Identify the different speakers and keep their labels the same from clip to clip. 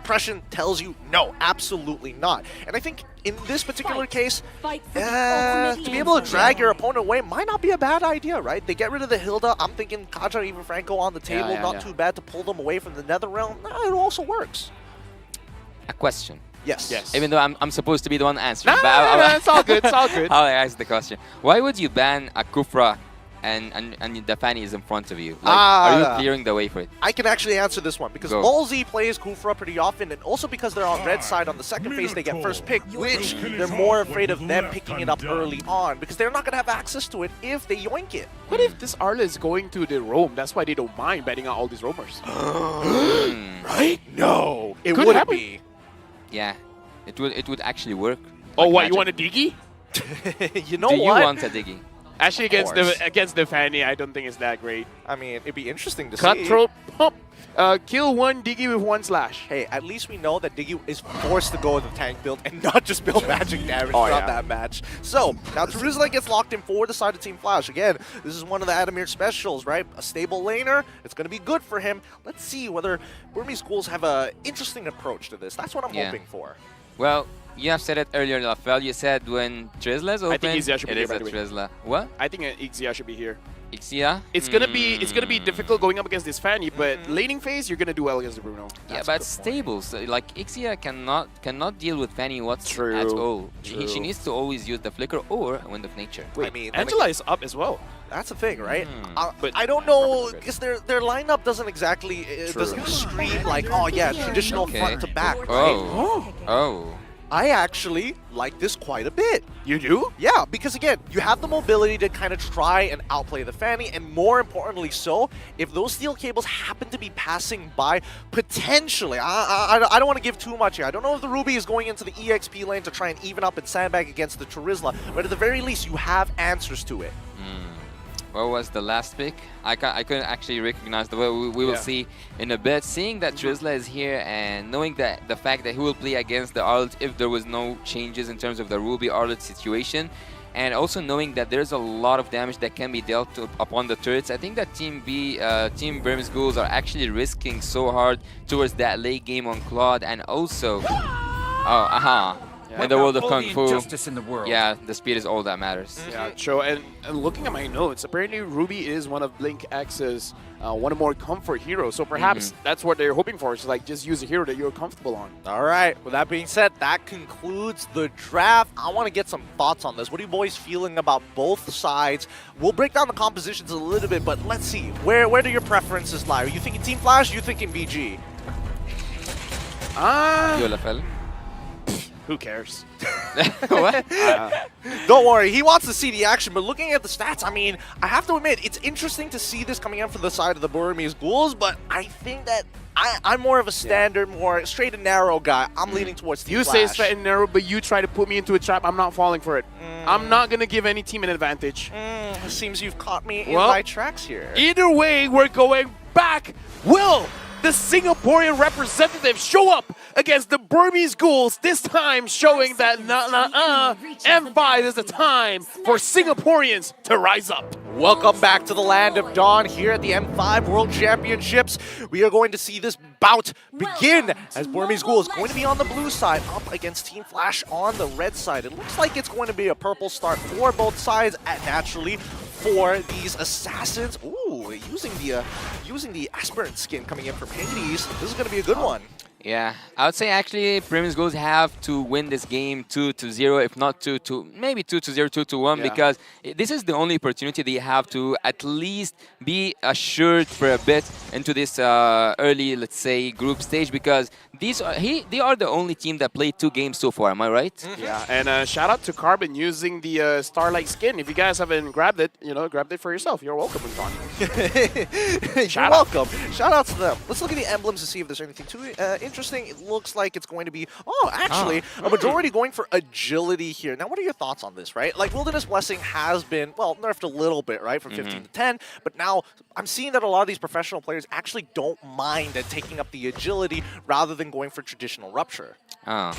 Speaker 1: impression tells you no, absolutely not. And I think in this particular case, to be able to drag your opponent away might not be a bad idea, right? They get rid of the Hilda. I'm thinking Kaja or even Franco on the table, not too bad to pull them away from the Nether Realm. It also works.
Speaker 2: A question.
Speaker 1: Yes.
Speaker 2: Even though I'm supposed to be the one answering.
Speaker 3: No, it's all good. It's all good.
Speaker 2: I'll ask the question. Why would you ban a Kufra and the Fanny is in front of you? Like, are you clearing the way for it?
Speaker 1: I can actually answer this one because Molzy plays Kufra pretty often, and also because they're on red side on the second phase, they get first pick, which they're more afraid of them picking it up early on because they're not going to have access to it if they yoink it.
Speaker 3: What if this Arla is going to the roam? That's why they don't mind betting out all these roamers.
Speaker 1: Right? No, it
Speaker 3: Could
Speaker 1: wouldn't
Speaker 3: happen.
Speaker 1: be.
Speaker 2: Yeah, it would actually work.
Speaker 3: Oh,
Speaker 2: like
Speaker 3: what,
Speaker 2: magic.
Speaker 3: you want a Diggy?
Speaker 1: You know
Speaker 2: Do you
Speaker 1: what?
Speaker 2: want a Diggy?
Speaker 3: Actually, against the Fanny, I don't think it's that great.
Speaker 1: I mean, it'd be interesting to see.
Speaker 3: Cutthroat pump. Kill one Diggy with one slash.
Speaker 1: Hey, at least we know that Diggy is forced to go with the tank build and not just build magic damage throughout that match. So, now Terizla gets locked in for the side of Team Flash. Again, this is one of the Adamir specials, right? A stable laner. It's going to be good for him. Let's see whether Burmese schools have an interesting approach to this. That's what I'm hoping for.
Speaker 2: Well, you have said it earlier, Lafel. You said when Trizla is open,
Speaker 3: I think Ixia should be
Speaker 2: it
Speaker 3: here,
Speaker 2: is
Speaker 3: by
Speaker 2: a
Speaker 3: the way.
Speaker 2: Trizla. What?
Speaker 3: I think Ixia should be here.
Speaker 2: Ixia?
Speaker 3: It's gonna be difficult going up against this Fanny, but laning phase you're gonna do well against the Bruno.
Speaker 2: Yeah, but stable. So, like Ixia cannot deal with Fanny at all. She needs to always use the flicker or Wind of Nature.
Speaker 3: Wait,
Speaker 1: I mean,
Speaker 3: Angela is up as well.
Speaker 1: That's the thing, right?
Speaker 3: But
Speaker 1: I don't know, because their lineup doesn't exactly doesn't scream like, oh yeah, traditional front to back, right?
Speaker 2: Oh.
Speaker 1: I actually like this quite a bit.
Speaker 3: You do?
Speaker 1: Yeah, because again, you have the mobility to kind of try and outplay the Fanny, and more importantly so, if those steel cables happen to be passing by, potentially, I don't want to give too much here. I don't know if the Ruby is going into the EXP lane to try and even up and sandbag against the Terizla, but at the very least, you have answers to it.
Speaker 2: What was the last pick? I couldn't actually recognize the way. We will see in a bit. Seeing that Trizla is here and knowing that the fact that he will play against the Arlet if there was no changes in terms of the Ruby Arlet situation, and also knowing that there's a lot of damage that can be dealt upon the turrets, I think that Team Burmese Ghouls are actually risking so hard towards that late game on Claude, and also, in the world of Kung Fu, yeah, the speed is all that matters.
Speaker 3: Yeah, true. And looking at my notes, apparently Ruby is one of Blink X's one of more comfort heroes. So perhaps that's what they're hoping for. Is like just use a hero that you're comfortable on.
Speaker 1: All right. With that being said, that concludes the draft. I want to get some thoughts on this. What are you boys feeling about both sides? We'll break down the compositions a little bit, but let's see. Where do your preferences lie? Are you thinking Team Flash? Are you thinking BG?
Speaker 2: Lafel.
Speaker 3: Who cares?
Speaker 2: What?
Speaker 1: Don't worry, he wants to see the action, but looking at the stats, I mean, I have to admit, it's interesting to see this coming out from the side of the Burmese Ghouls, but I think that I'm more of a standard, more straight and narrow guy. I'm leaning towards Team Flash.
Speaker 3: You say straight and narrow, but you try to put me into a trap. I'm not falling for it. I'm not going to give any team an advantage.
Speaker 1: It seems you've caught me in my tracks here.
Speaker 3: Either way, we're going back. Will the Singaporean representative show up against the Burmese Ghouls, this time showing that M5 is the time for Singaporeans to rise up.
Speaker 1: Welcome back to the land of Dawn here at the M5 World Championships. We are going to see this bout begin as Burmese Ghoul is going to be on the blue side up against Team Flash on the red side. It looks like it's going to be a purple start for both sides, naturally for these assassins. Ooh, using the aspirant skin coming in from Hades. This is going to be a good one.
Speaker 2: Yeah, I would say actually Burmese Ghouls have to win this game 2-0, if not 2-2, maybe 2-0, 2-1, because this is the only opportunity they have to at least be assured for a bit into this early, let's say, group stage, because they are the only team that played 2 games so far. Am I right?
Speaker 3: Yeah, and shout out to Carbon using the Starlight skin. If you guys haven't grabbed it, grabbed it for yourself. You're welcome, Ron.
Speaker 1: You're welcome. Shout out to them. Let's look at the emblems to see if there's anything too interesting. It looks like it's going to be, a majority going for agility here. Now, what are your thoughts on this, right? Like, Wilderness Blessing has been, well, nerfed a little bit, right, from 15 to 10, but now I'm seeing that a lot of these professional players actually don't mind taking up the agility rather than going for traditional Rupture.
Speaker 2: I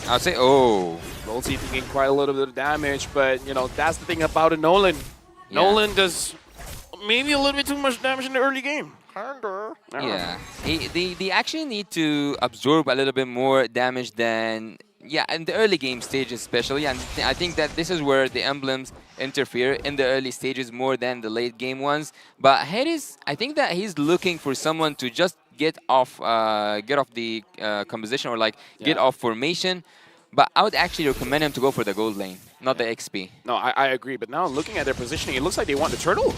Speaker 2: would say, Rolzy
Speaker 3: taking quite a little bit of damage, but, that's the thing about a Nolan. Nolan does maybe a little bit too much damage in the early game.
Speaker 1: Kinda.
Speaker 2: Yeah, they actually need to absorb a little bit more damage than, yeah, in the early game stage especially, and I think that this is where the emblems interfere in the early stages more than the late game ones. But Hades, I think that he's looking for someone to just get off the composition, or like get off formation. But I would actually recommend him to go for the gold lane, not the XP.
Speaker 3: No, I agree. But now looking at their positioning, it looks like they want the turtle.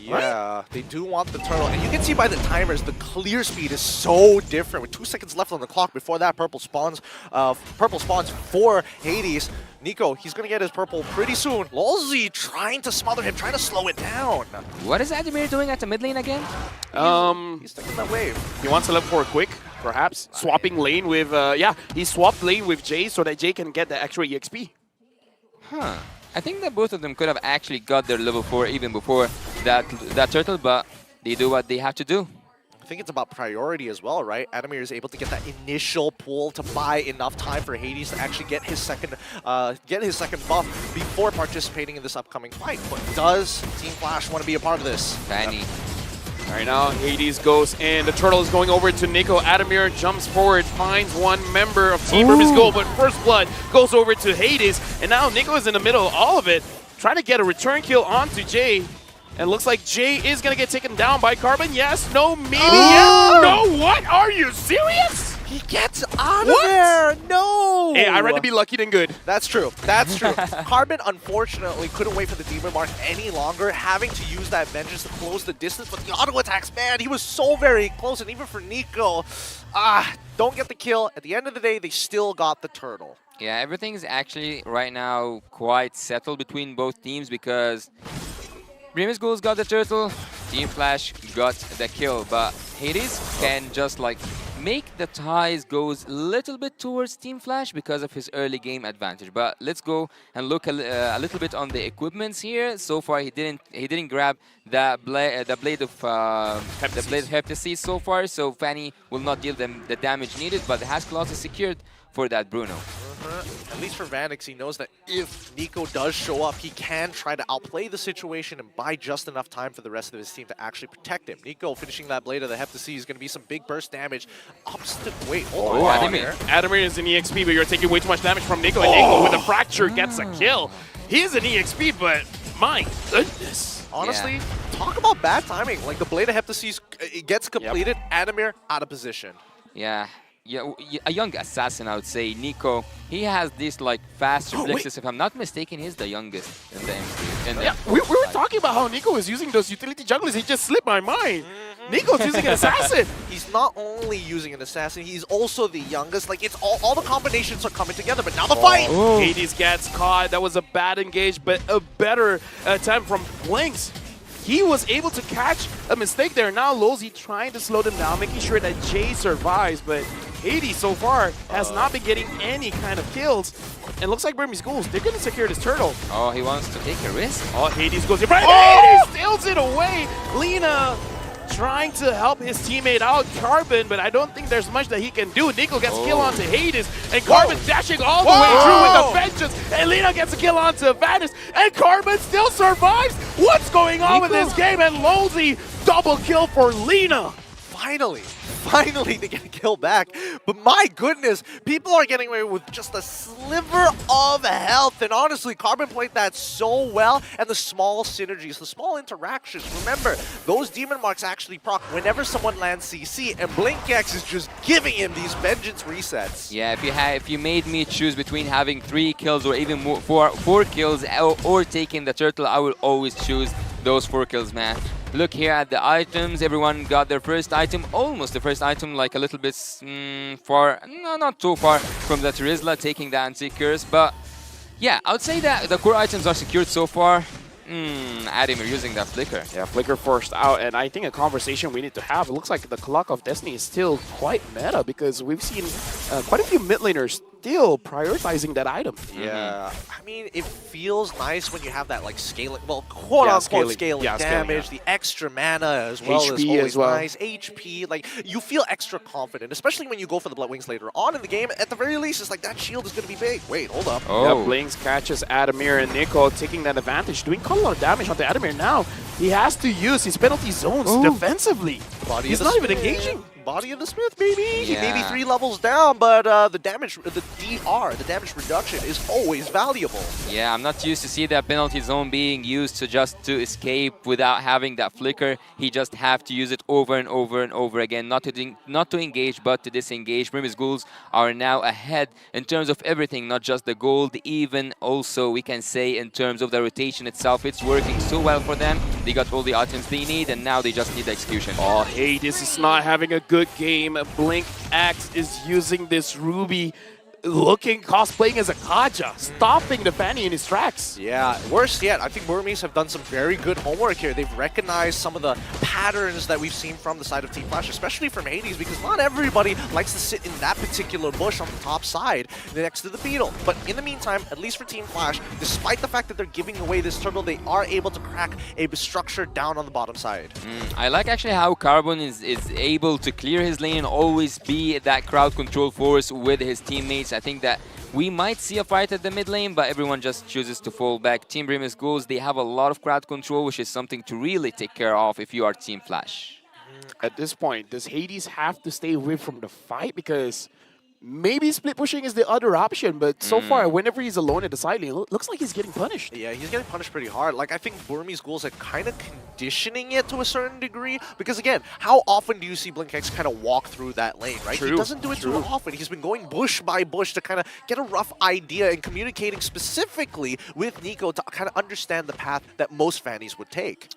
Speaker 1: Yeah, they do want the turtle. And you can see by the timers, the clear speed is so different. With 2 seconds left on the clock before that purple spawns for Hades. Nico, he's going to get his purple pretty soon. Lolzy trying to smother him, trying to slow it down.
Speaker 2: What is Adamir doing at the mid lane again?
Speaker 1: He's stuck in that wave.
Speaker 3: He wants to look for a quick, perhaps. Swapping lane with, he swapped lane with Jay so that Jay can get the extra EXP.
Speaker 2: Huh. I think that both of them could have actually got their level 4 even before that turtle, but they do what they have to do.
Speaker 1: I think it's about priority as well, right? Adamir is able to get that initial pull to buy enough time for Hades to actually get his second buff before participating in this upcoming fight. But does Team Flash want to be a part of this?
Speaker 2: Fanny.
Speaker 3: All right, now Hades goes in. The turtle is going over to Nico. Adamir jumps forward, finds one member of Team Burmese Gold, but First Blood goes over to Hades. And now Nico is in the middle of all of it, trying to get a return kill onto Jay. And looks like Jay is going to get taken down by Carbon. Yes, no, maybe, yes, no. What? Are you serious?
Speaker 1: He gets out of there! No!
Speaker 3: Hey, I'd rather be lucky than good.
Speaker 1: That's true. That's true. Carbon, unfortunately, couldn't wait for the Demon Mark any longer, having to use that Vengeance to close the distance. But the auto attacks, man, he was so very close. And even for Nico, don't get the kill. At the end of the day, they still got the turtle.
Speaker 2: Yeah, everything's actually right now quite settled between both teams because Grimace Ghouls got the turtle, Team Flash got the kill, but Hades can just like make the ties goes a little bit towards Team Flash because of his early game advantage. But let's go and look a little bit on the equipments here. So far, he didn't grab the blade of Heptasis so far. So Fanny will not deal them the damage needed, but the Hash Claws is secured for that Bruno.
Speaker 1: At least for Vanix, he knows that if Nico does show up, he can try to outplay the situation and buy just enough time for the rest of his team to actually protect him. Nico finishing that blade of the Heptasis is going to be some big burst damage. Wait, hold on.
Speaker 3: Adamir is an EXP, but you're taking way too much damage from Nico. And Nico with a fracture gets a kill. He is an EXP, but my goodness.
Speaker 1: Honestly, talk about bad timing. Like the blade of Heptasis gets completed, Adamir out of position.
Speaker 2: Yeah. Yeah, a young assassin, I would say. Nico, he has this like fast reflexes. If I'm not mistaken, he's the youngest in the M3.
Speaker 3: We were talking about how Nico was using those utility junglers. He just slipped my mind. Nico's using an assassin.
Speaker 1: He's not only using an assassin, he's also the youngest. Like it's all the combinations are coming together. But now the fight.
Speaker 3: Hades gets caught. That was a bad engage, but a better attempt from Blinks. He was able to catch a mistake there. Now Lolzy trying to slow them down, making sure that Jay survives, but Hades so far has not been getting any kind of kills. And looks like Burmese Ghouls, they're going to secure this turtle.
Speaker 2: Oh, he wants to take a risk?
Speaker 3: Oh, Hades goes in front. Hades steals it away. Lina trying to help his teammate out, Carbon, but I don't think there's much that he can do. Nico gets a kill onto Hades, and Carbon dashing all the way through with the vengeance, and Lina gets a kill onto Vanus, and Carbon still survives. What's going on with this game? And Lolzy, double kill for Lina.
Speaker 1: Finally to get a kill back. But my goodness, people are getting away with just a sliver of health. And honestly, Carbon played that so well. And the small synergies, the small interactions. Remember, those Demon Marks actually proc whenever someone lands CC. And BlinkX is just giving him these vengeance resets.
Speaker 2: Yeah, if you made me choose between having 3 kills or even more, 4 kills or taking the turtle, I would always choose those 4 kills, man. Look here at the items. Everyone got their first item, almost the first item, like a little bit far, no, not too far from the Terizla taking the anti-curse. But yeah, I would say that the core items are secured so far. Adamir using that Flicker.
Speaker 3: Yeah, Flicker forced out, and I think a conversation we need to have. It looks like the Clock of Destiny is still quite meta because we've seen quite a few mid laners still prioritizing that item.
Speaker 1: Yeah, I mean, it feels nice when you have that like scaling, well, quote-unquote scaling damage, the extra mana as well is
Speaker 3: HP
Speaker 1: always
Speaker 3: as well.
Speaker 1: nice. HP, like you feel extra confident, especially when you go for the Bloodwings later on in the game. At the very least, it's like that shield is going to be big. Wait, hold up.
Speaker 2: Oh,
Speaker 3: Yeah, Blinks catches Adamir and Nico taking that advantage, doing quite a lot of damage onto Adamir now. He has to use his penalty zones defensively.
Speaker 1: Body
Speaker 3: He's
Speaker 1: of the
Speaker 3: not even
Speaker 1: Smith.
Speaker 3: engaging.
Speaker 1: Body of the Smith, baby. He may be
Speaker 2: Yeah.
Speaker 1: 3 levels down, but the damage, the DR, the damage reduction is always valuable.
Speaker 2: yeah, I'm not used to see that penalty zone being used to escape without having that flicker. He just have to use it over and over and over again, not to engage, but to disengage. Burmese Ghouls are now ahead in terms of everything, not just the gold, even also we can say in terms of the rotation itself. It's working so well for them. They got all the items they need, and now they just need the execution.
Speaker 3: Oh, hey, this is not having a good game. Blink X is using this Ruby, cosplaying as a Kaja, stopping the Fanny in his tracks.
Speaker 1: Yeah, worse yet, I think Burmese have done some very good homework here. They've recognized some of the patterns that we've seen from the side of Team Flash, especially from Hades, because not everybody likes to sit in that particular bush on the top side next to the Beetle. But in the meantime, at least for Team Flash, despite the fact that they're giving away this turtle, they are able to crack a structure down on the bottom side.
Speaker 2: I like actually how Carbon is able to clear his lane and always be that crowd control force with his teammates. I think that we might see a fight at the mid lane, but everyone just chooses to fall back. Team Burmese Ghouls, they have a lot of crowd control, which is something to really take care of if you are Team Flash.
Speaker 3: At this point, does Hades have to stay away from the fight? Because maybe split pushing is the other option, but so far, whenever he's alone at the side lane, looks like he's getting punished.
Speaker 1: Yeah, he's getting punished pretty hard. Like, I think Burmese Ghouls are kind of conditioning it to a certain degree. Because, again, how often do you see BlinkX kind of walk through that lane, right? He
Speaker 3: True,
Speaker 1: doesn't do it too often. He's been going bush by bush to kind of get a rough idea and communicating specifically with Nico to kind of understand the path that most Fannies would take.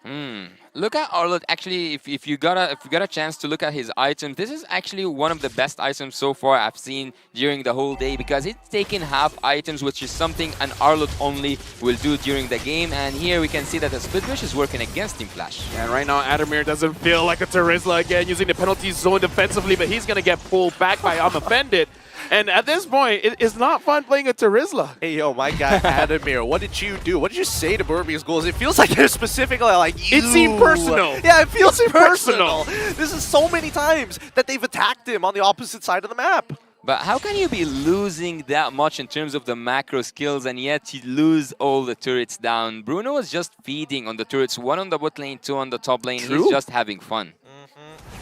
Speaker 2: Look at Arlott. Actually, if you got a chance to look at his items, this is actually one of the best items so far I've seen during the whole day, because it's taken half items, which is something an Arlott only will do during the game. And here we can see that the split push is working against Team Flash.
Speaker 3: And right now, Adamir doesn't feel like a Terizla again, using the penalty zone defensively, but he's going to get pulled back by I'm Offended. And at this point, it's not fun playing a Terizla.
Speaker 1: Hey, yo, my guy, Adamir, what did you do? What did you say to Burmese Ghouls? It feels like they're specifically like, you.
Speaker 3: It seemed personal.
Speaker 1: Yeah, it feels
Speaker 3: personal.
Speaker 1: personal. This is so many times that they've attacked him on the opposite side of the map.
Speaker 2: But how can you be losing that much in terms of the macro skills and yet you lose all the turrets down? Bruno was just feeding on the turrets, 1 on the bot lane, 2 on the top lane.
Speaker 3: True.
Speaker 2: He's just having fun.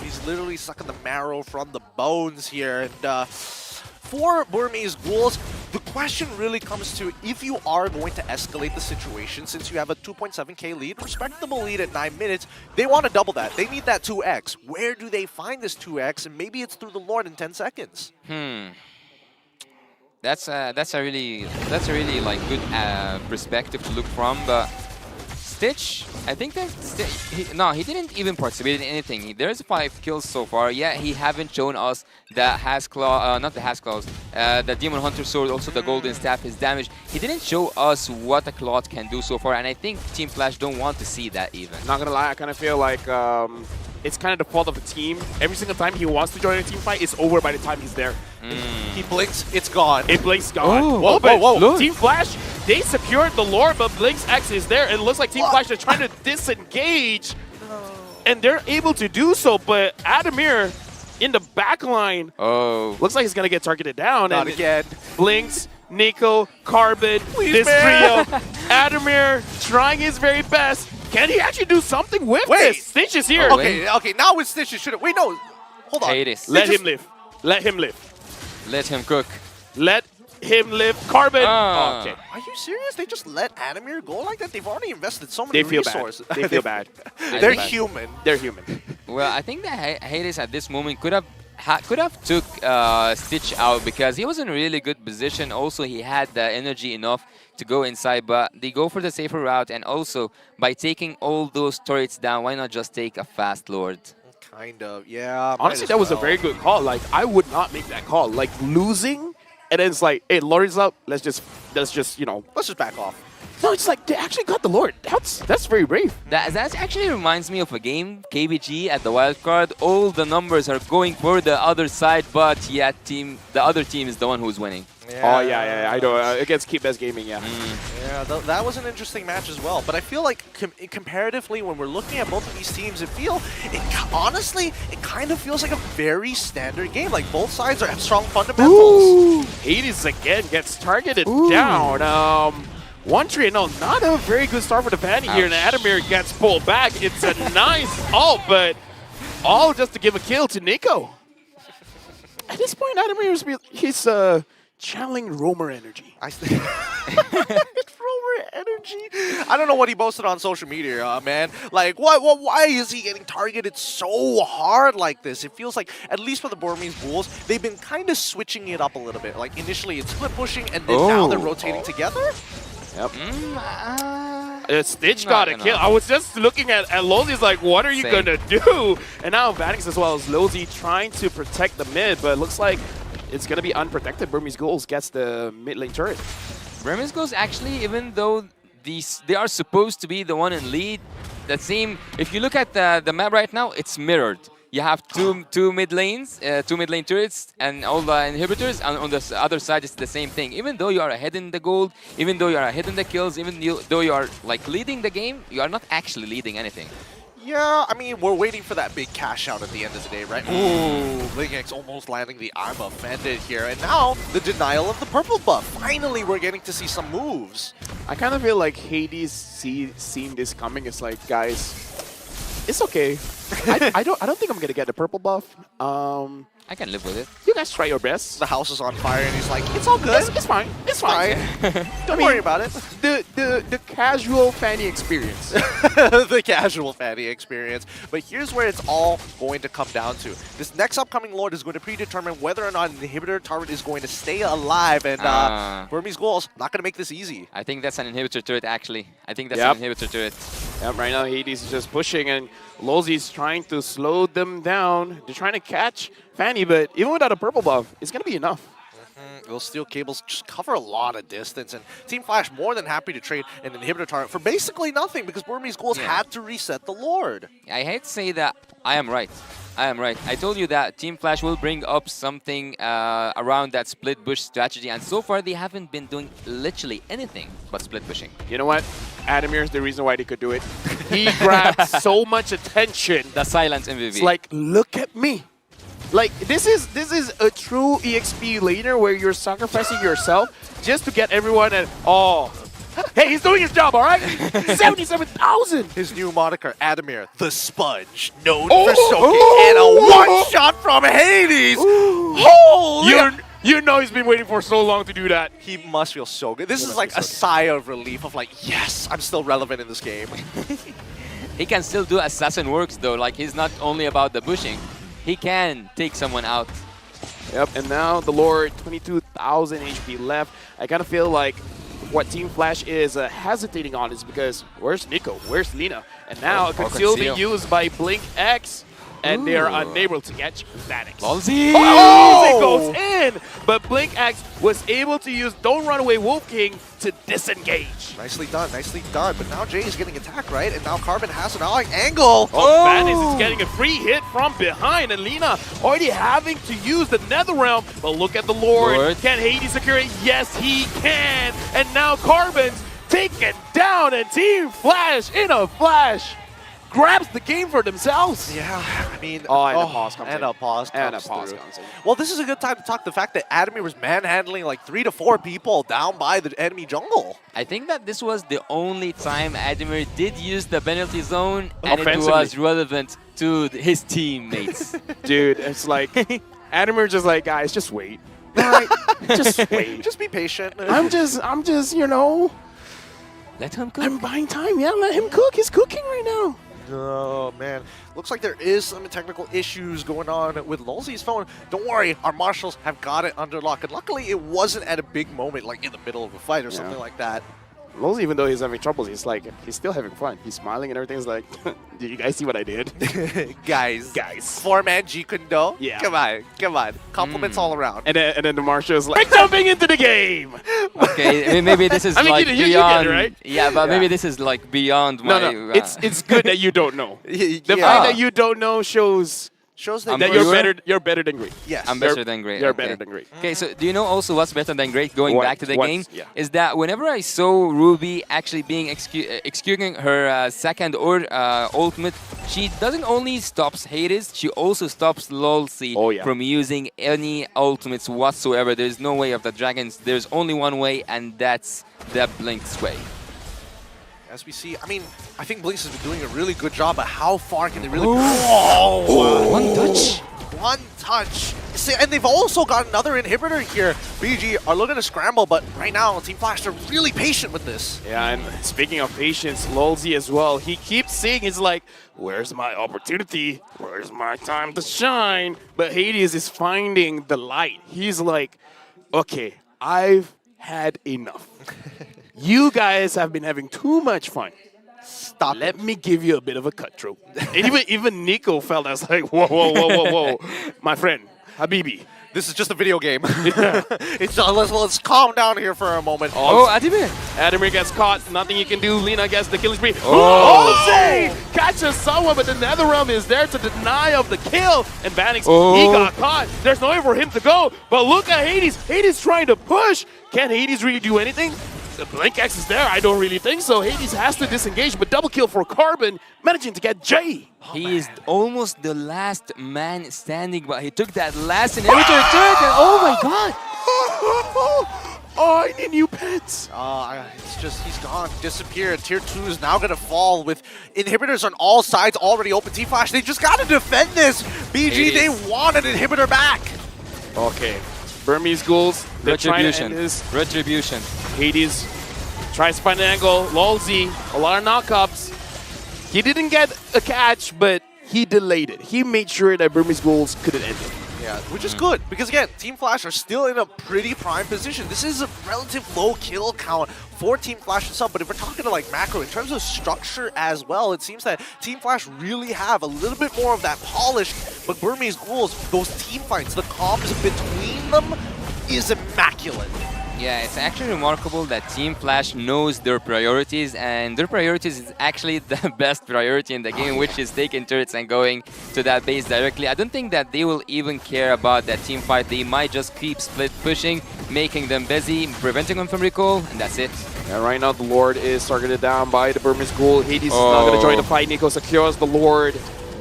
Speaker 1: He's literally sucking the marrow from the bones here. And for Burmese Ghouls, the question really comes to if you are going to escalate the situation, since you have a 2.7k lead, respectable lead at 9 minutes, they want to double that. They need that 2x. Where do they find this 2x? And maybe it's through the Lord in 10 seconds.
Speaker 2: That's a really like good perspective to look from, but Stitch, I think that he didn't even participate in anything. There's 5 kills so far. Yeah, he haven't shown us the Hasclaw, not the Hasclaws, the Demon Hunter Sword, also the Golden Staff, his damage. He didn't show us what a Cloth can do so far, and I think Team Flash don't want to see that even.
Speaker 3: Not gonna lie, I kind of feel like it's kind of the fault of the team. Every single time he wants to join a team fight, it's over by the time he's there.
Speaker 1: He blinks, it's gone.
Speaker 3: It Blink's gone.
Speaker 2: Oh,
Speaker 3: Whoa,
Speaker 1: whoa, whoa.
Speaker 3: but Team Flash, they secured the lore, but Blink's X is there. And it looks like Team Flash is trying to disengage. And they're able to do so, but Adamir in the back line looks like he's going to get targeted down.
Speaker 1: Not
Speaker 3: and
Speaker 1: again.
Speaker 3: Blinks, Nico, Carbon, this
Speaker 1: man.
Speaker 3: trio. Adamir trying his very best. Can he actually do something with this? Stitch is here.
Speaker 1: Okay, now with Stitch, should wait, no. Hold on.
Speaker 2: Hades.
Speaker 3: Let him live. Let him live.
Speaker 2: Let him cook.
Speaker 3: Let him live. Carbon.
Speaker 2: Ah.
Speaker 3: Okay.
Speaker 1: Are you serious? They just let Adamir go like that? They've already invested so many
Speaker 3: They feel
Speaker 1: resources.
Speaker 3: bad. They feel bad.
Speaker 1: They're
Speaker 2: bad.
Speaker 1: human.
Speaker 3: They're human.
Speaker 2: Well, I think that Hades at this moment could have took Stitch out because he was in a really good position. Also, he had the energy enough to go inside, but they go for the safer route. And also, by taking all those turrets down, why not just take a fast Lord?
Speaker 1: Kind of, yeah.
Speaker 3: Honestly, that was a very good call. Like, I would not make that call. Like, losing, and then it's like, hey, Lord's up. Let's just, you know,
Speaker 1: Let's just back off.
Speaker 3: No, it's like they actually got the Lord. That's very brave.
Speaker 2: That actually reminds me of a game, KBG at the wild card. All the numbers are going for the other side, but yet the other team is the one who's winning.
Speaker 3: Oh yeah, I know. Against Keep Best Gaming, yeah.
Speaker 1: Yeah, that was an interesting match as well. But I feel like comparatively, when we're looking at both of these teams, honestly, it kind of feels like a very standard game. Like both sides have strong fundamentals.
Speaker 3: Ooh. Hades again gets targeted down. 1-3, no, not a very good start for the Fanny here, and Adamir gets pulled back. It's a nice ult, but all just to give a kill to Nico. At this point, Adamir he's channeling Roamer energy.
Speaker 1: It's Roamer energy. I don't know what he posted on social media, man. Like, why is he getting targeted so hard like this? It feels like, at least for the Burmese Bulls, they've been kind of switching it up a little bit. Like, initially it's split pushing, and then now they're rotating together.
Speaker 3: Yep. Stitch got a kill. I was just looking at Lozi's like, what are you going to do? And now Vanix as well as Lozi trying to protect the mid, but it looks like it's going to be unprotected. Burmese Ghouls gets the mid lane turret.
Speaker 2: Burmese Ghouls actually, even though they are supposed to be the one in lead, the same, if you look at the map right now, it's mirrored. You have two mid lanes, two mid lane turrets, and all the inhibitors. And on the other side, it's the same thing. Even though you are ahead in the gold, even though you are ahead in the kills, though you are like leading the game, you are not actually leading anything.
Speaker 1: Yeah, I mean, we're waiting for that big cash out at the end of the day, right? Ooh, BlinkX almost landing the I'm offended here. And now, the denial of the purple buff. Finally, we're getting to see some moves.
Speaker 3: I kind of feel like Hades seen this coming. It's like, guys, it's okay. I don't think I'm gonna get the purple buff.
Speaker 2: I can live with it.
Speaker 3: You guys try your best.
Speaker 1: The house is on fire, and he's like, "It's all good.
Speaker 3: It's fine. It's fine.
Speaker 1: Don't worry about it."
Speaker 3: The casual Fanny experience.
Speaker 1: The casual Fanny experience. But here's where it's all going to come down to. This next upcoming Lord is going to predetermine whether or not an inhibitor turret is going to stay alive. And Burmese Ghouls not going to make this easy.
Speaker 2: I think that's an inhibitor turret, actually. I think that's an inhibitor turret.
Speaker 3: Yep, right now Hades is just pushing, and Lozi's trying to slow them down. They're trying to catch Fanny, but even without a purple buff, it's going to be enough.
Speaker 1: Those steel cables just cover a lot of distance, and Team Flash more than happy to trade an inhibitor turret for basically nothing because Burmese Ghouls had to reset the Lord.
Speaker 2: I hate to say that I am right. I told you that Team Flash will bring up something around that split bush strategy, and so far they haven't been doing literally anything but split pushing.
Speaker 3: You know what? Adamir is the reason why they could do it. He grabbed so much attention.
Speaker 2: The silence MVP.
Speaker 3: It's like, look at me. Like, this is a true EXP laner where you're sacrificing yourself just to get everyone and hey, he's doing his job, all right? 77,000.
Speaker 1: His new moniker, Adamir, the Sponge, known for soaking, and a one-shot from Hades. Holy!
Speaker 3: You know he's been waiting for so long to do that.
Speaker 1: He must feel so good. This is like a sigh of relief of like, yes, I'm still relevant in this game.
Speaker 2: He can still do assassin works though. Like, he's not only about the bushing. He can take someone out.
Speaker 3: Yep, and now the Lord, 22,000 HP left. I kind of feel like what Team Flash is hesitating on is because where's Nico? Where's Lina? And now it could still be used by BlinkX, and they are unable to catch Vanix.
Speaker 2: Lozi!
Speaker 3: It goes in! But BlinkX was able to use Don't Run Away Wolf King to disengage.
Speaker 1: Nicely done, nicely done. But now Jay is getting attacked, right? And now Carbon has an angle.
Speaker 3: Vanix is getting a free hit from behind, and Lina already having to use the Netherrealm. But look at the Lord. Can Hades secure it? Yes, he can. And now Carbon's taken down, and Team Flash in a flash grabs the game for themselves.
Speaker 1: Yeah, I mean...
Speaker 3: and a pause comes in.
Speaker 1: And a pause comes
Speaker 3: in.
Speaker 1: Well, this is a good time to talk the fact that Adamir was manhandling like 3 to 4 people down by the enemy jungle.
Speaker 2: I think that this was the only time Adamir did use the penalty zone, and it was relevant to his teammates.
Speaker 3: Dude, it's like... Adamir just like, guys, just wait. All right, just wait.
Speaker 1: Just be patient.
Speaker 3: I'm just, you know...
Speaker 2: Let him cook.
Speaker 3: I'm buying time. Yeah, let him cook. He's cooking right now.
Speaker 1: Oh, man. Looks like there is some technical issues going on with Lozi's phone. Don't worry, our marshals have got it under lock. And luckily, it wasn't at a big moment, like in the middle of a fight or something like that.
Speaker 3: Lolzy, even though he's having troubles, he's still having fun. He's smiling and everything's like, did you guys see what I did?
Speaker 1: Guys.
Speaker 3: Guys.
Speaker 1: Four-man G Kundo.
Speaker 3: Yeah.
Speaker 1: Come on. Compliments all around.
Speaker 3: And then the Marshal's like, jumping into the game!
Speaker 2: Okay, maybe this is
Speaker 3: I mean,
Speaker 2: like
Speaker 3: you get it,
Speaker 2: beyond.
Speaker 3: right?
Speaker 2: Yeah, but
Speaker 3: Yeah.
Speaker 2: maybe this is like beyond my.
Speaker 3: No. It's good that you don't know. The
Speaker 1: Yeah.
Speaker 3: fact that you don't know shows
Speaker 1: Shows
Speaker 2: I'm
Speaker 1: that
Speaker 3: that
Speaker 2: sure.
Speaker 3: you're better than great.
Speaker 1: Yes.
Speaker 2: I'm better than great.
Speaker 3: You're
Speaker 2: okay.
Speaker 3: better than great.
Speaker 2: Okay, so do you know also what's better than great? Going
Speaker 3: What?
Speaker 2: back to the
Speaker 3: What?
Speaker 2: game,
Speaker 3: Yeah.
Speaker 2: is that whenever I saw Ruby actually being executing her second or ultimate, she doesn't only stops Hades, she also stops Lolzy
Speaker 3: Oh, yeah.
Speaker 2: from using any ultimates whatsoever. There's no way of the dragons. There's only one way, and that's the Blink's way.
Speaker 1: As we see, I mean, I think Blinks has been doing a really good job, but how far can they really go? Oh,
Speaker 2: One touch.
Speaker 1: One touch. See, and they've also got another inhibitor here. BG are looking to scramble, but right now, Team Flash are really patient with this.
Speaker 3: Yeah, and speaking of patience, Lolzy as well, he keeps saying, he's like, where's my opportunity? Where's my time to shine? But Hades is finding the light. He's like, okay, I've had enough. You guys have been having too much fun.
Speaker 1: Stop
Speaker 3: Let
Speaker 1: it.
Speaker 3: me give you a bit of a cutthroat. And even Nico felt as like, whoa. My friend, Habibi.
Speaker 1: This is just a video game. It's let's calm down here for a moment.
Speaker 2: Oh, Adibir.
Speaker 3: Adamir gets caught, nothing you can do. Lina gets the killing spree.
Speaker 2: Oh.
Speaker 3: Jose catches someone, but the Netherrealm is there to deny of the kill. And Vanix,
Speaker 2: Oh.
Speaker 3: he got caught. There's nowhere for him to go. But look at Hades. Hades trying to push. Can Hades really do anything? The Blink X is there. I don't really think so. Hades has to disengage, but double kill for Carbon, managing to get Jay.
Speaker 2: He is almost the last man standing, but he took that last inhibitor turret, and oh my god!
Speaker 3: Oh, I need new pets.
Speaker 1: It's just, he's gone, disappeared. Tier 2 is now going to fall with inhibitors on all sides already open. T-Flash, they just got to defend this. BG, they want an inhibitor back.
Speaker 3: Okay, Burmese Ghouls, they're trying to
Speaker 2: Retribution.
Speaker 3: end this.
Speaker 2: Retribution.
Speaker 3: Hades tries to find an angle. Lolzy, a lot of knockups. He didn't get a catch, but he delayed it. He made sure that Burmese Ghouls couldn't end it.
Speaker 1: Yeah, which is good, because again, Team Flash are still in a pretty prime position. This is a relative low kill count for Team Flash itself, but if we're talking to like macro, in terms of structure as well, it seems that Team Flash really have a little bit more of that polish, but Burmese Ghouls, those team fights, the comms between them is immaculate.
Speaker 2: Yeah, it's actually remarkable that Team Flash knows their priorities, and their priorities is actually the best priority in the game, which is taking turrets and going to that base directly. I don't think that they will even care about that team fight. They might just keep split pushing, making them busy, preventing them from recall, and that's it.
Speaker 3: And right now the Lord is targeted down by the Burmese Ghoul. Hades is not going to join the fight. Nico secures the Lord.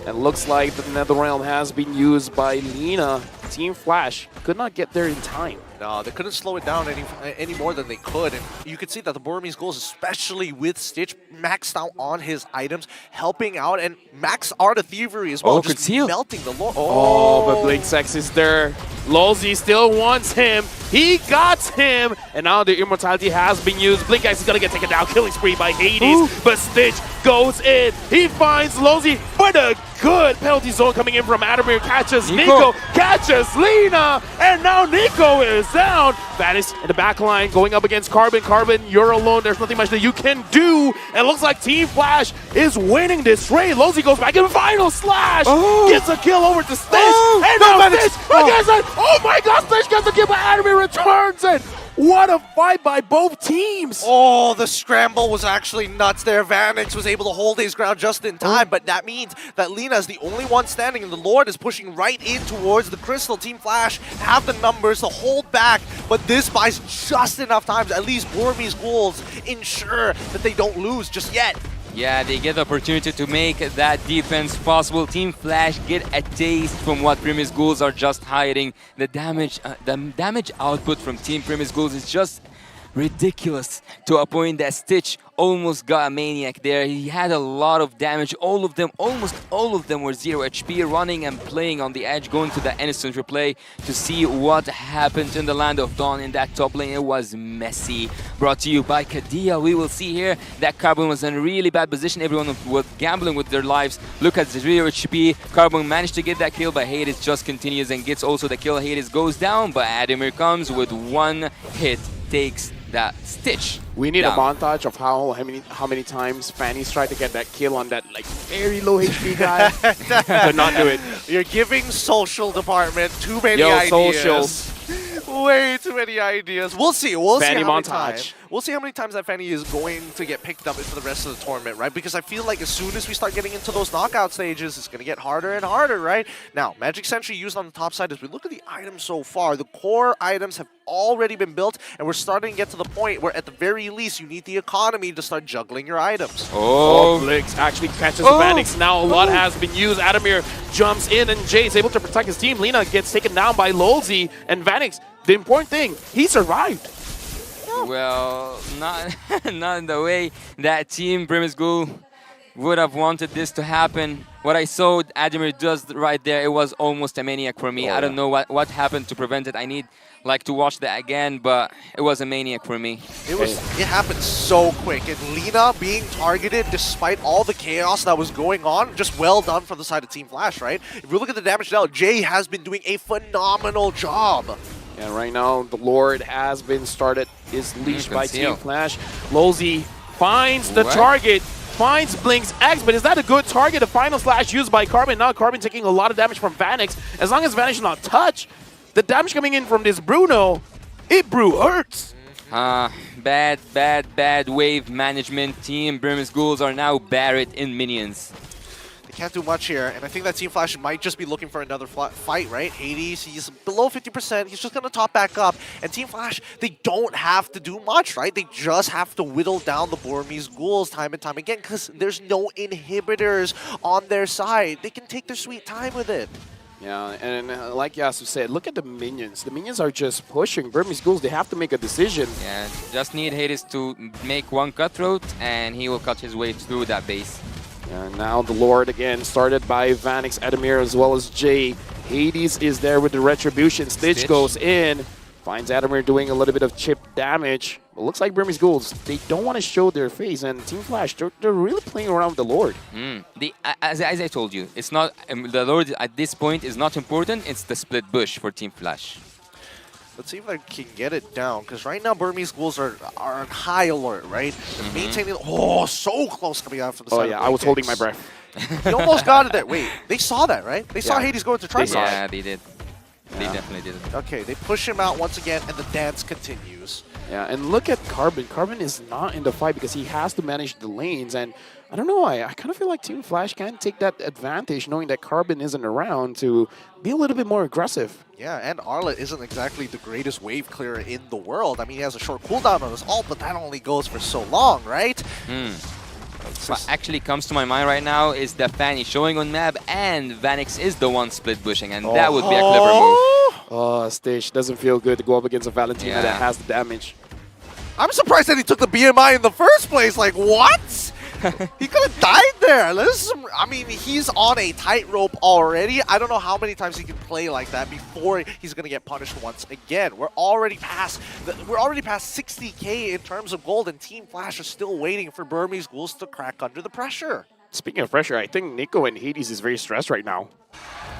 Speaker 3: And looks like the Netherrealm has been used by Lina. Team Flash could not get there in time.
Speaker 1: No, they couldn't slow it down any more than they could. And you could see that the Burmese Ghouls, especially with Stitch, maxed out on his items, helping out, and max Art of Thievery as well,
Speaker 2: Oh,
Speaker 1: just
Speaker 2: concealed.
Speaker 1: melting the Lord.
Speaker 3: Oh, but Blink Sex is there. Lolzy still wants him. He got him. And now the immortality has been used. Blink X is going to get taken down. Killing spree by Hades.
Speaker 2: Ooh.
Speaker 3: But Stitch goes in. He finds Lolzy. But a good penalty zone coming in from Adamir. Catches Nico. Catches Lina. And now Nico is down. Vanis in the back line going up against Carbon. Carbon, you're alone. There's nothing much that you can do. And it looks like Team Flash is winning this raid. Lolzy goes back in final slash. Gets a kill over to Stitch. And now Stitch against it. Oh my god, Stitch gets a kill, but Adamir returns it. What a fight by both teams.
Speaker 1: Oh, the scramble was actually nuts there. Vanix was able to hold his ground just in time, but that means that Lina is the only one standing, and the Lord is pushing right in towards the Crystal. Team Flash have the numbers to hold back, but this buys just enough time to at least Burmese Ghouls ensure that they don't lose just yet.
Speaker 2: Yeah, they get the opportunity to make that defense possible. Team Flash get a taste from what Primus Ghouls are just hiding. The damage output from Team Primus Ghouls is just ridiculous, to a point that Stitch almost got a maniac there. He had a lot of damage. Almost all of them were 0 HP, running and playing on the edge, going to the instant replay to see what happened in the Land of Dawn in that top lane. It was messy. Brought to you by Kadia. We will see here that Carbon was in a really bad position. Everyone was gambling with their lives. Look at 0 HP. Carbon managed to get that kill, but Hades just continues and gets also the kill. Hades goes down, but Adamir comes with one hit, takes that Stitch.
Speaker 3: We need
Speaker 2: down.
Speaker 3: a montage of how many times Fanny's tried to get that kill on that like very low HP guy, but not do it.
Speaker 1: You're giving social department too many
Speaker 3: Yo,
Speaker 1: ideas.
Speaker 3: socials.
Speaker 1: Way too many ideas. We'll see. We'll
Speaker 3: Fanny
Speaker 1: see how many
Speaker 3: montage.
Speaker 1: times. We'll see how many times that Fanny is going to get picked up into the rest of the tournament, right? Because I feel like as soon as we start getting into those knockout stages, it's going to get harder and harder, right? Now, Magic Sentry used on the top side, as we look at the items so far, the core items have already been built, and we're starting to get to the point where at the very least you need the economy to start juggling your items.
Speaker 3: Oh,
Speaker 2: Oh,
Speaker 3: Blix actually catches
Speaker 2: Oh.
Speaker 3: the Vanix. Now a lot has been used. Adamir jumps in and Jay is able to protect his team. Lina gets taken down by Lolzy and Vanix. The important thing, he survived.
Speaker 2: well, not not in the way that Team Brimsghoul would have wanted this to happen. What I saw Adamir does right there, it was almost a maniac for me.
Speaker 3: Oh,
Speaker 2: I don't
Speaker 3: yeah.
Speaker 2: know what happened to prevent it. I need like to watch that again, but it was a maniac for me.
Speaker 1: It happened so quick, and Lina being targeted despite all the chaos that was going on, just well done from the side of Team Flash, right? If we look at the damage now, Jay has been doing a phenomenal job.
Speaker 3: Yeah, right now the Lord has been started, is leashed by
Speaker 2: Conceal.
Speaker 3: Team Flash. Lolzy finds the
Speaker 2: What?
Speaker 3: target, finds Blink's X, but is that a good target? The final slash used by Carbon. Now Carbon taking a lot of damage from Vanix. As long as Vanix is not touched, the damage coming in from this Bruno, it brew hurts.
Speaker 2: Bad wave management. Team Brimsghouls are now buried in minions.
Speaker 1: They can't do much here, and I think that Team Flash might just be looking for another fight, right? Hades, he's below 50%, he's just going to top back up, and Team Flash, they don't have to do much, right? They just have to whittle down the Burmese ghouls time and time again, because there's no inhibitors on their side. They can take their sweet time with it.
Speaker 3: Yeah, and like Yasu said, look at the minions. The minions are just pushing. Burmese Ghouls, they have to make a decision.
Speaker 2: Yeah, just need Hades to make one cutthroat, and he will cut his way through that base.
Speaker 3: And now the Lord again, started by Vanix, Adamir, as well as Jay. Hades is there with the Retribution. Stitch goes in, finds Adamir doing a little bit of chip damage. It looks like Burmese Ghouls, they don't want to show their face, and Team Flash, they're really playing around with the Lord.
Speaker 2: As I told you, it's not the Lord at this point is not important. It's the split bush for Team Flash.
Speaker 1: Let's see if I can get it down, because right now Burmese ghouls are on high alert, right? They're maintaining. Oh, so close coming out from the
Speaker 3: Oh
Speaker 1: side.
Speaker 3: yeah,
Speaker 1: of
Speaker 3: I was
Speaker 1: Blink
Speaker 3: holding
Speaker 1: X.
Speaker 3: my breath.
Speaker 1: He almost got it there. Wait, they saw that, right? They saw
Speaker 3: Yeah.
Speaker 1: Hades going to try.
Speaker 3: saw it.
Speaker 2: Yeah, they did. They
Speaker 3: Yeah.
Speaker 2: definitely did.
Speaker 1: Okay, they push him out once again, and the dance continues.
Speaker 3: Yeah, and look at Carbon. Carbon is not in the fight because he has to manage the lanes, and I don't know, I kind of feel like Team Flash can take that advantage knowing that Carbon isn't around to be a little bit more aggressive.
Speaker 1: Yeah, and Arlet isn't exactly the greatest wave clearer in the world. I mean, he has a short cooldown on his ult, but that only goes for so long, right?
Speaker 2: What actually comes to my mind right now is the Fanny showing on map, and Vanix is the one split bushing, and that would be a clever move.
Speaker 3: Oh, Stitch doesn't feel good to go up against a Valentina
Speaker 2: Yeah.
Speaker 3: that has the damage.
Speaker 1: I'm surprised that he took the BMI in the first place. Like, what? He could have died there. I mean, he's on a tightrope already. I don't know how many times he can play like that before he's going to get punished once again. We're already past 60K in terms of gold, and Team Flash are still waiting for Burmese ghouls to crack under the pressure.
Speaker 3: Speaking of pressure, I think Nico and Hades is very stressed right now.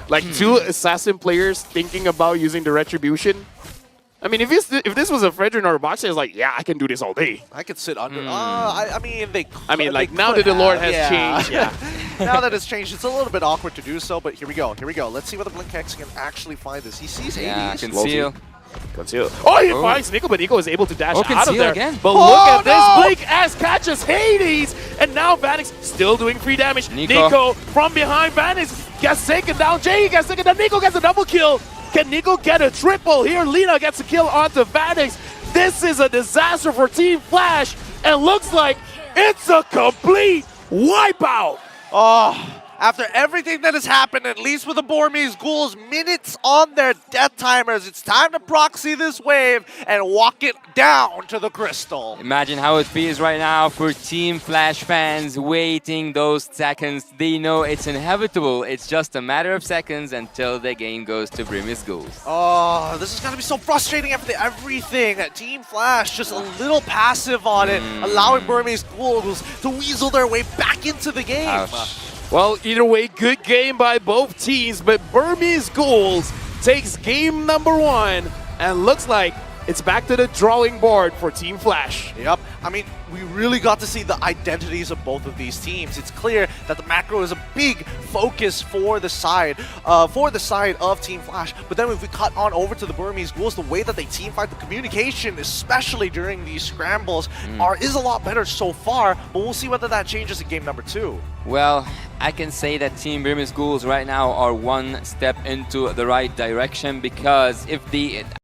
Speaker 3: Like two assassin players thinking about using the Retribution. I mean, if this was a Fredrin or a Boxer, it's like, yeah, I can do this all day.
Speaker 1: I could sit under. I mean, they.
Speaker 3: I mean,
Speaker 1: they
Speaker 3: like, now
Speaker 1: could
Speaker 3: that the Lord
Speaker 1: have,
Speaker 3: has changed, yeah.
Speaker 1: Now that it's changed, it's a little bit awkward to do so, but here we go. Here we go. Let's see whether Blink X can actually find this. He sees
Speaker 2: Yeah,
Speaker 1: Hades.
Speaker 2: conceal.
Speaker 3: Conceal. Oh, he
Speaker 2: Oh.
Speaker 3: finds Nico, but Nico is able to dash
Speaker 2: Oh,
Speaker 3: out of
Speaker 2: conceal
Speaker 3: there.
Speaker 2: again.
Speaker 3: But
Speaker 1: Oh,
Speaker 3: look at
Speaker 1: no!
Speaker 3: this. Blink X catches Hades, and now Vanix still doing free damage.
Speaker 2: Nico.
Speaker 3: Nico from behind Vanix gets taken down. Jay gets taken down. Nico gets a double kill. Can Nico get a triple? Here, Lina gets a kill onto Vanix. This is a disaster for Team Flash, and looks like it's a complete wipeout.
Speaker 1: Oh, after everything that has happened, at least with the Burmese ghouls, minutes on their death timers, it's time to proxy this wave and walk it down to the crystal.
Speaker 2: Imagine how it feels right now for Team Flash fans waiting those seconds. They know it's inevitable. It's just a matter of seconds until the game goes to Burmese Ghouls.
Speaker 1: Oh, this is going to be so frustrating after everything. Team Flash just a little passive on it, allowing Burmese ghouls to weasel their way back into the game.
Speaker 2: Ouch.
Speaker 3: Well, either way, good game by both teams, but Burmese Ghouls takes game number 1, and looks like it's back to the drawing board for Team Flash.
Speaker 1: Yep. I mean, we really got to see the identities of both of these teams. It's clear that the macro is a big focus for the side of Team Flash. But then if we cut on over to the Burmese Ghouls, the way that they team fight, the communication, especially during these scrambles, is a lot better so far. But we'll see whether that changes in game number 2.
Speaker 2: Well, I can say that Team Burmese Ghouls right now are one step into the right direction, because if the